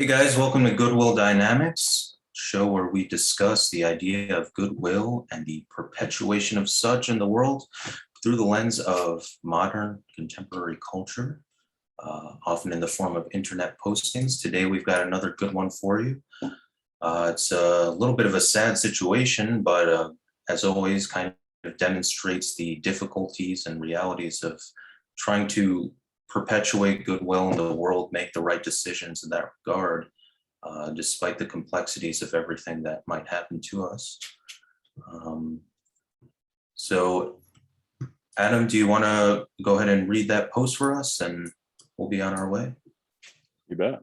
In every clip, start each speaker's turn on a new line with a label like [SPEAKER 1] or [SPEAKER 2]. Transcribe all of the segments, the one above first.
[SPEAKER 1] Hey guys, welcome to Goodwill Dynamics, show where we discuss the idea of goodwill and the perpetuation of such in the world through the lens of modern contemporary culture, often in the form of internet postings. Today we've got another good one for you. It's a little bit of a sad situation, but as always, kind of demonstrates the difficulties and realities of trying to perpetuate goodwill in the world, make the right decisions in that regard, despite the complexities of everything that might happen to us. So, Adam, do you want to go ahead and read that post for us, and we'll be on our way?
[SPEAKER 2] You bet.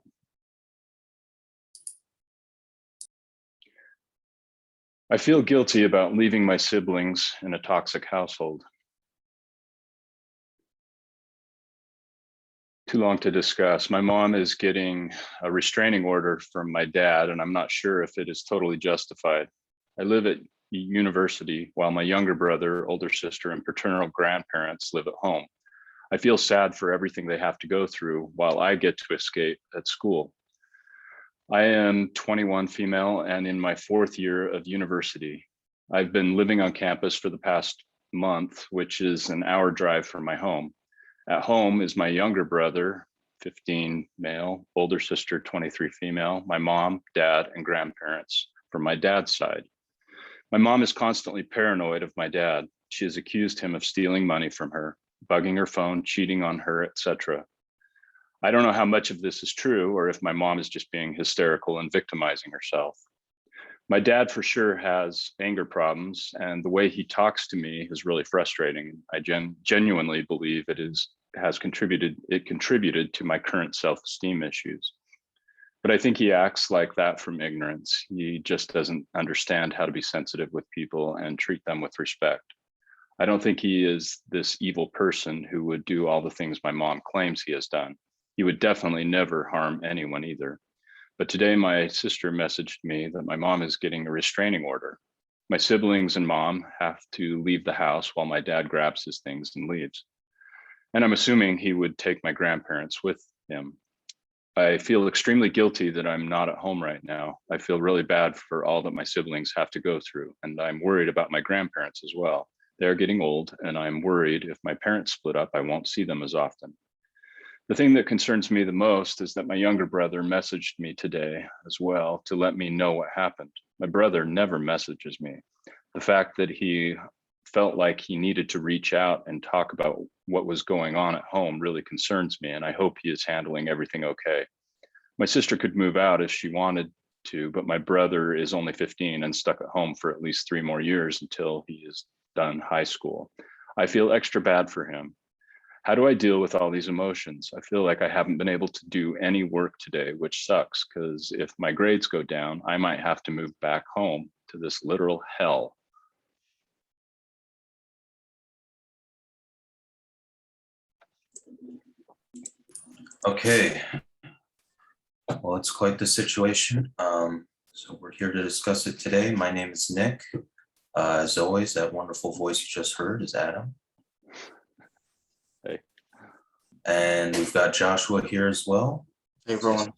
[SPEAKER 2] I feel guilty about leaving my siblings in a toxic household. Too long to discuss. My mom is getting a restraining order from my dad, and I'm not sure if it is totally justified. I live at university while my younger brother, older sister, and paternal grandparents live at home. I feel sad for everything they have to go through while I get to escape at school. I am 21, female, and in my fourth year of university. I've been living on campus for the past month, which is an hour drive from my home. At home is my younger brother, 15, male, older sister, 23, female, my mom, dad, and grandparents from my dad's side. My mom is constantly paranoid of my dad. She has accused him of stealing money from her, bugging her phone, cheating on her, etc. I don't know how much of this is true or if my mom is just being hysterical and victimizing herself. My dad for sure has anger problems, and the way he talks to me is really frustrating. I genuinely believe it contributed to my current self-esteem issues. But I think he acts like that from ignorance. He just doesn't understand how to be sensitive with people and treat them with respect. I don't think he is this evil person who would do all the things my mom claims he has done. He would definitely never harm anyone either. But today my sister messaged me that my mom is getting a restraining order. My siblings and mom have to leave the house while my dad grabs his things and leaves. And I'm assuming he would take my grandparents with him. I feel extremely guilty that I'm not at home right now. I feel really bad for all that my siblings have to go through, and I'm worried about my grandparents as well. They're getting old, and I'm worried if my parents split up, I won't see them as often. The thing that concerns me the most is that my younger brother messaged me today as well to let me know what happened. My brother never messages me. The fact that he felt like he needed to reach out and talk about what was going on at home really concerns me, and I hope he is handling everything okay. My sister could move out if she wanted to, but my brother is only 15 and stuck at home for at least 3 more years until he is done high school. I feel extra bad for him. How do I deal with all these emotions? I feel like I haven't been able to do any work today, which sucks because if my grades go down, I might have to move back home to this literal hell.
[SPEAKER 1] Okay, well, it's quite the situation. So we're here to discuss it today. My name is Nick. As always, that wonderful voice you just heard is Adam.
[SPEAKER 2] Hey.
[SPEAKER 1] And we've got Joshua here as well.
[SPEAKER 3] Hey, everyone.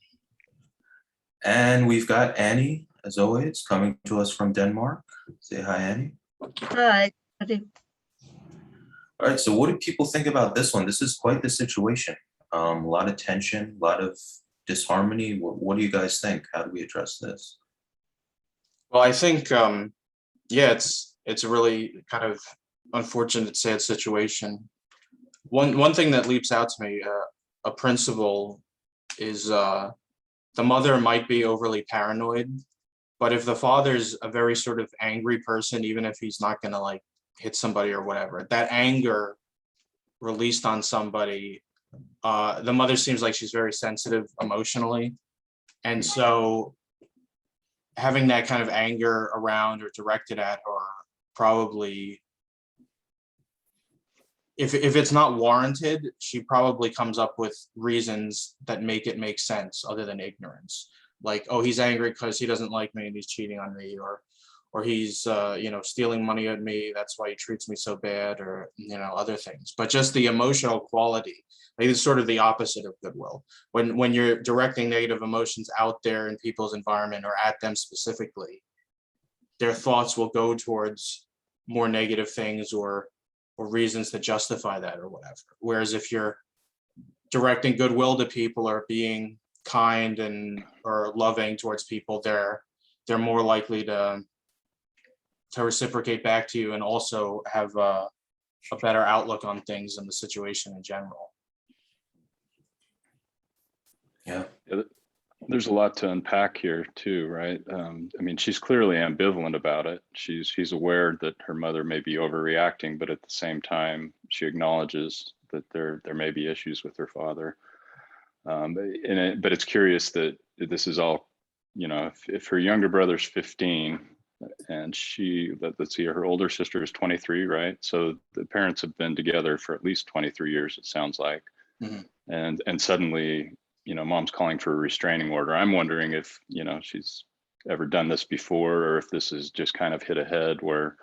[SPEAKER 1] And we've got Annie, as always, coming to us from Denmark. Say hi, Annie.
[SPEAKER 4] Hi.
[SPEAKER 1] All right, so what do people think about this one? This is quite the situation. A lot of tension, a lot of disharmony. What do you guys think? How do we address this?
[SPEAKER 3] Well, I think, yeah, it's a really kind of unfortunate, sad situation. One thing that leaps out to me, a principle, is the mother might be overly paranoid, but if the father's a very sort of angry person, even if he's not gonna like hit somebody or whatever, that anger released on somebody, the mother seems like she's very sensitive emotionally, and so having that kind of anger around or directed at her probably, if it's not warranted, she probably comes up with reasons that make it make sense other than ignorance. Like, oh, he's angry because he doesn't like me and he's cheating on me, or he's stealing money at me, that's why he treats me so bad, or other things. But just the emotional quality, like, it's sort of the opposite of goodwill. When you're directing negative emotions out there in people's environment or at them specifically, their thoughts will go towards more negative things or reasons to justify that or whatever. Whereas if you're directing goodwill to people or being kind and or loving towards people, they're more likely to reciprocate back to you and also have a better outlook on things and the situation in general.
[SPEAKER 1] Yeah.
[SPEAKER 2] There's a lot to unpack here too, right? I mean, she's clearly ambivalent about it. She's aware that her mother may be overreacting, but at the same time, she acknowledges that there may be issues with her father. But it's curious that this is all, if her younger brother's 15 and let's see, her older sister is 23, right? So the parents have been together for at least 23 years, it sounds like.
[SPEAKER 3] Mhm.
[SPEAKER 2] And suddenly, mom's calling for a restraining order. I'm wondering if, she's ever done this before, or if this is just kind of hit ahead where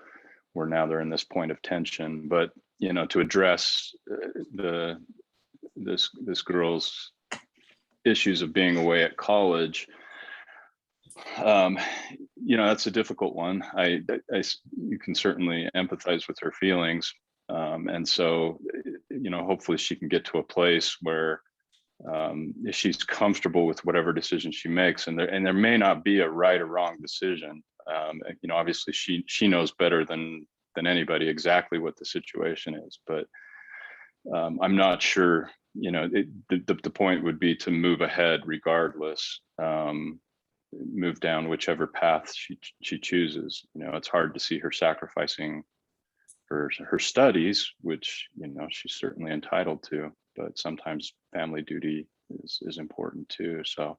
[SPEAKER 2] now they're in this point of tension. But, to address this girl's issues of being away at college, that's a difficult one. You can certainly empathize with her feelings. And so, hopefully she can get to a place where if she's comfortable with whatever decision she makes, and there may not be a right or wrong decision. Obviously she knows better than anybody exactly what the situation is, but I'm not sure, the point would be to move ahead regardless, move down whichever path she chooses. It's hard to see her sacrificing her studies, which, she's certainly entitled to, but sometimes family duty is important too. So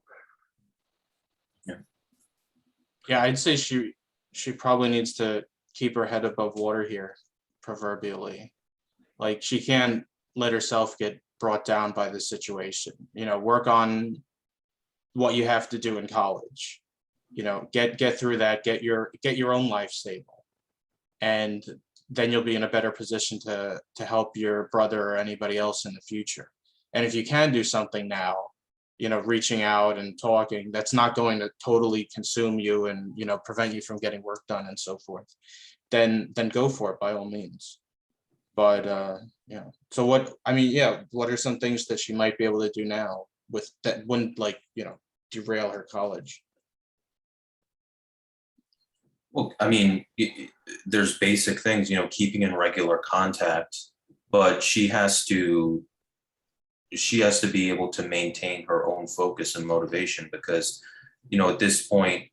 [SPEAKER 3] Yeah, I'd say she probably needs to keep her head above water here, proverbially. Like, she can't let herself get brought down by the situation. Work on what you have to do in college. Get through that, get your own life stable, and then you'll be in a better position to help your brother or anybody else in the future. And if you can do something now, reaching out and talking, that's not going to totally consume you and, prevent you from getting work done and so forth, then go for it by all means. But, so what are some things that she might be able to do now with that wouldn't, derail her college?
[SPEAKER 1] Well, I mean, there's basic things, keeping in regular contact, but she has to be able to maintain her own focus and motivation, because, at this point,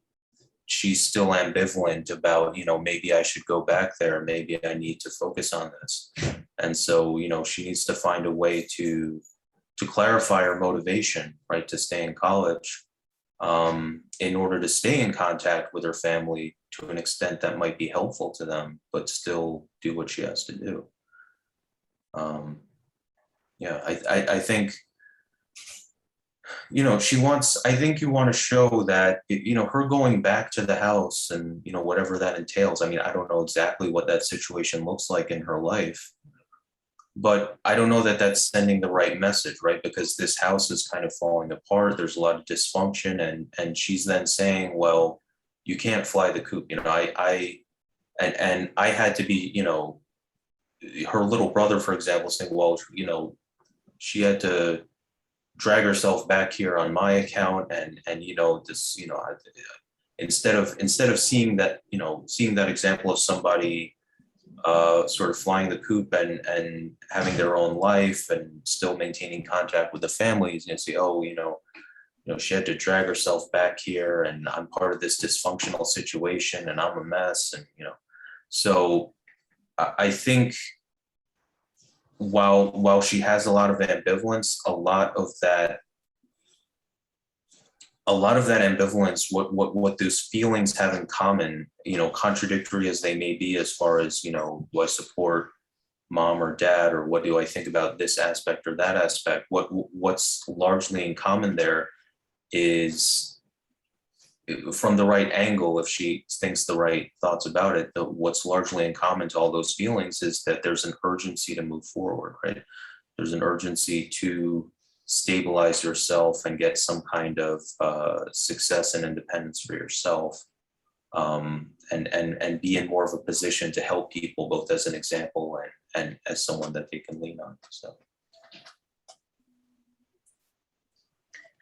[SPEAKER 1] she's still ambivalent about, maybe I should go back there, maybe I need to focus on this. And so, she needs to find a way to clarify her motivation, right, to stay in college, in order to stay in contact with her family to an extent that might be helpful to them, but still do what she has to do. I think, I think you want to show that, her going back to the house and, whatever that entails. I mean, I don't know exactly what that situation looks like in her life, but I don't know that that's sending the right message, right? Because this house is kind of falling apart. There's a lot of dysfunction, and she's then saying, well, you can't fly the coop. I had to be, her little brother, for example, saying, well, she had to drag herself back here on my account, and this, instead of seeing that, seeing that example of somebody sort of flying the coop and having their own life and still maintaining contact with the families, and say, oh, she had to drag herself back here, and I'm part of this dysfunctional situation, and I'm a mess, and so I think while she has a lot of ambivalence, a lot of that ambivalence, what those feelings have in common, contradictory as they may be, as far as, do I support mom or dad, or what do I think about this aspect or that aspect? What's largely in common there is from the right angle, if she thinks the right thoughts about it, what's largely in common to all those feelings is that there's an urgency to move forward, right? There's an urgency to stabilize yourself and get some kind of success and independence for yourself, and be in more of a position to help people, both as an example and as someone that they can lean on. So.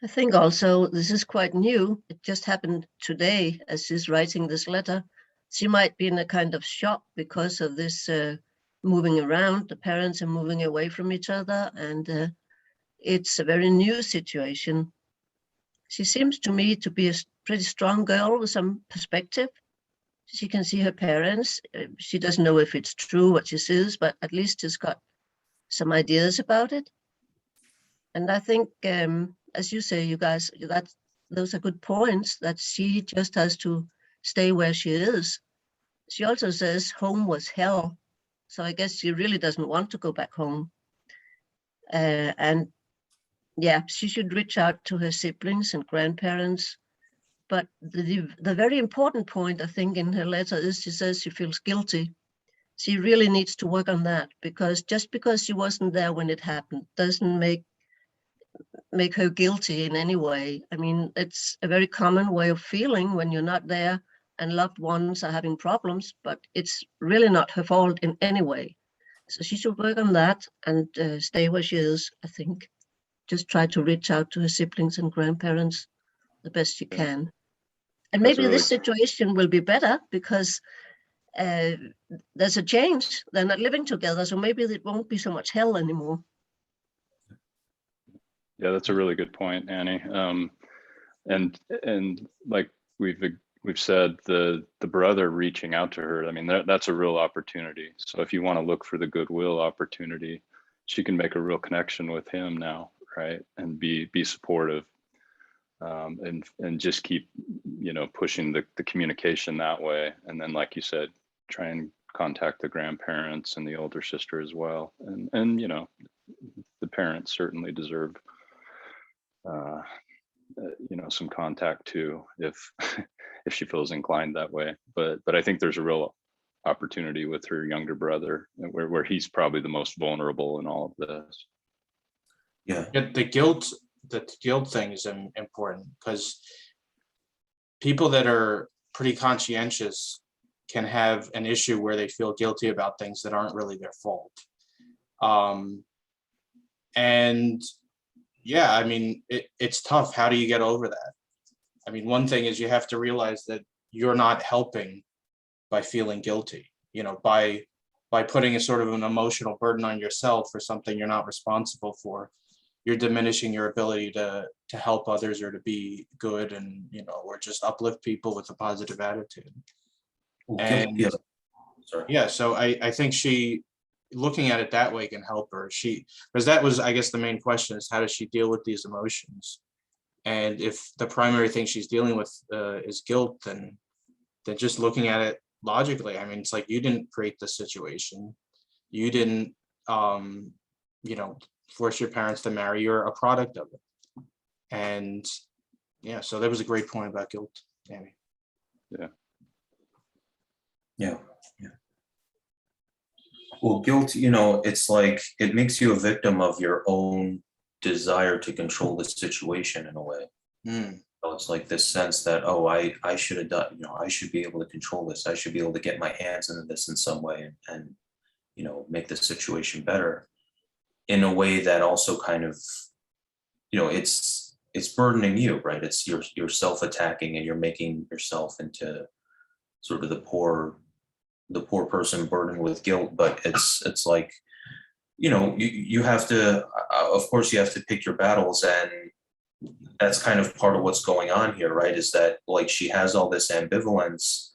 [SPEAKER 4] I think also this is quite new. It just happened today as she's writing this letter. She might be in a kind of shock because of this moving around. The parents are moving away from each other, and it's a very new situation. She seems to me to be a pretty strong girl with some perspective. She can see her parents. She doesn't know if it's true what she says, but at least she's got some ideas about it. And I think, as you say, you guys, those are good points, that she just has to stay where she is. She also says home was hell. So I guess she really doesn't want to go back home. And yeah, she should reach out to her siblings and grandparents. But the very important point, I think, in her letter is she says she feels guilty. She really needs to work on that, because just because she wasn't there when it happened doesn't make her guilty in any way. I mean, it's a very common way of feeling when you're not there and loved ones are having problems, but it's really not her fault in any way. So she should work on that and stay where she is, I think. Just try to reach out to her siblings and grandparents the best she can. And maybe this situation will be better because there's a change. They're not living together, so maybe it won't be so much hell anymore.
[SPEAKER 2] Yeah, that's a really good point, Annie. And like we've said, the brother reaching out to her, I mean, that's a real opportunity. So if you want to look for the goodwill opportunity, she can make a real connection with him now, right? And be supportive, and just keep, pushing the communication that way. And then, like you said, try and contact the grandparents and the older sister as well. And the parents certainly deserve some contact too, if she feels inclined that way. But I think there's a real opportunity with her younger brother, where he's probably the most vulnerable in all of this.
[SPEAKER 3] Yeah, the guilt thing is important, because people that are pretty conscientious can have an issue where they feel guilty about things that aren't really their fault. And yeah, I mean, it's tough. How do you get over that? I mean, one thing is you have to realize that you're not helping by feeling guilty, by putting a sort of an emotional burden on yourself for something you're not responsible for. You're diminishing your ability to help others, or to be good, and or just uplift people with a positive attitude. And yeah, so I think looking at it that way can help her. Because that was, I guess, the main question, is how does she deal with these emotions? And if the primary thing she's dealing with is guilt, then just looking at it logically, I mean, it's like, you didn't create the situation. You didn't force your parents to marry. You're a product of it. And yeah, so that was a great point about guilt, Amy.
[SPEAKER 1] Yeah. Well, guilt, it's like, it makes you a victim of your own desire to control the situation in a way. So it's like this sense that, oh, I should have done, I should be able to control this. I should be able to get my hands into this in some way and make the situation better, in a way that also kind of, it's burdening you, right? It's you're self-attacking, and you're making yourself into sort of the poor person burdened with guilt. But it's like, you have to, of course, you have to pick your battles, and that's kind of part of what's going on here, right? Is that, like, she has all this ambivalence,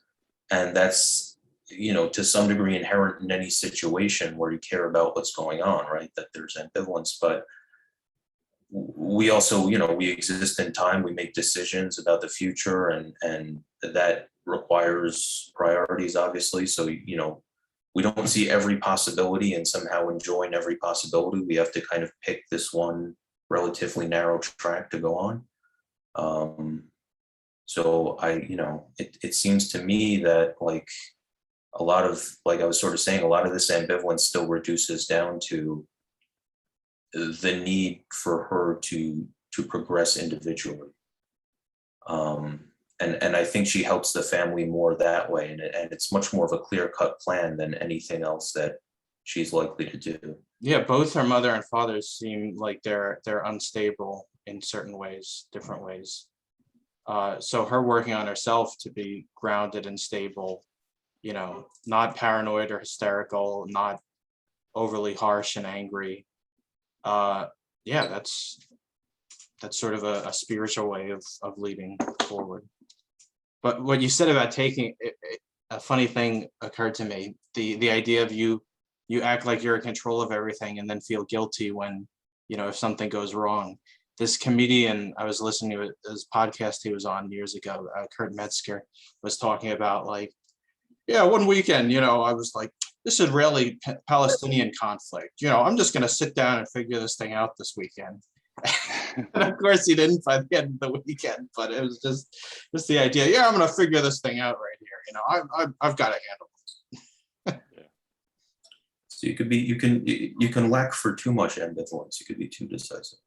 [SPEAKER 1] and that's, to some degree inherent in any situation where you care about what's going on, right? That there's ambivalence. But we also, we exist in time, we make decisions about the future, and that requires priorities, obviously. So, we don't see every possibility and somehow enjoy every possibility. We have to kind of pick this one relatively narrow track to go on. So it seems to me that like a lot of, like I was sort of saying, a lot of this ambivalence still reduces down to the need for her to progress individually. And I think she helps the family more that way. And it's much more of a clear-cut plan than anything else that she's likely to do.
[SPEAKER 3] Yeah, both her mother and father seem like they're unstable in certain ways, different ways. So her working on herself to be grounded and stable, not paranoid or hysterical, not overly harsh and angry. Yeah, that's sort of a spiritual way of leading forward. But what you said about taking a funny thing occurred to me. The idea of you act like you're in control of everything and then feel guilty when, if something goes wrong. This comedian, I was listening to his podcast he was on years ago, Kurt Metzger, was talking about like, yeah, one weekend, I was like, this Israeli-Palestinian conflict, I'm just going to sit down and figure this thing out this weekend. And of course he didn't by the end of the weekend, but it was just the idea. Yeah, I'm going to figure this thing out right here. I've got to handle it.
[SPEAKER 1] So you can lack for too much ambivalence. You could be too decisive.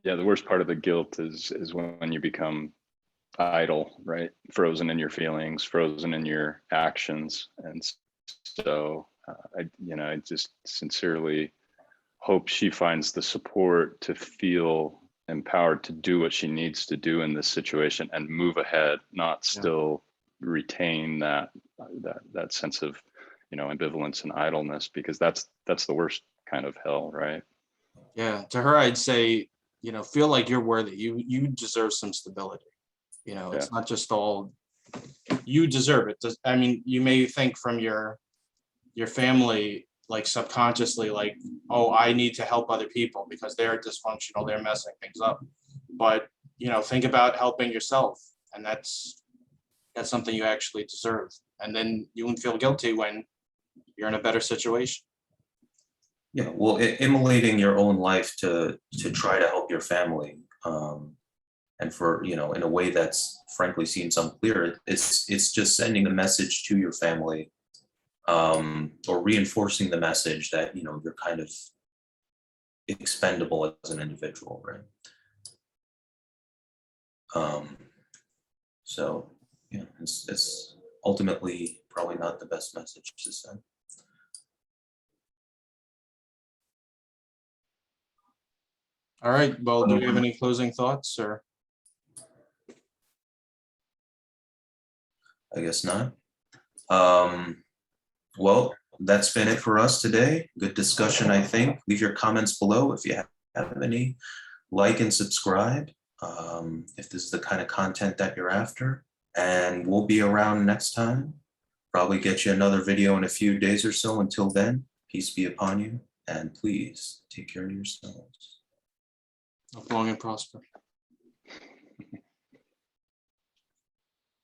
[SPEAKER 2] Yeah, the worst part of the guilt is when you become idle, right? Frozen in your feelings, frozen in your actions. And so I just sincerely hope she finds the support to feel empowered to do what she needs to do in this situation and move ahead, not still retain that sense of ambivalence and idleness, because that's the worst kind of hell, right?
[SPEAKER 3] Yeah, to her I'd say, feel like you're worthy. You deserve some stability. It's not just all you deserve it. I mean, you may think from your family, like subconsciously, like, oh, I need to help other people because they're dysfunctional, they're messing things up. But think about helping yourself, and that's something you actually deserve. And then you won't feel guilty when you're in a better situation.
[SPEAKER 1] Yeah, well, immolating your own life to try to help your family, and for in a way that's frankly seems unclear, it's just sending a message to your family, or reinforcing the message that you're kind of expendable as an individual, right? So it's ultimately probably not the best message to send.
[SPEAKER 3] All right. Well, do you have any closing thoughts, or?
[SPEAKER 1] I guess not. Well, that's been it for us today. Good discussion, I think. Leave your comments below if you have any. Like and subscribe if this is the kind of content that you're after. And we'll be around next time. Probably get you another video in a few days or so. Until then, peace be upon you. And please take care of yourselves.
[SPEAKER 3] Long and prosper.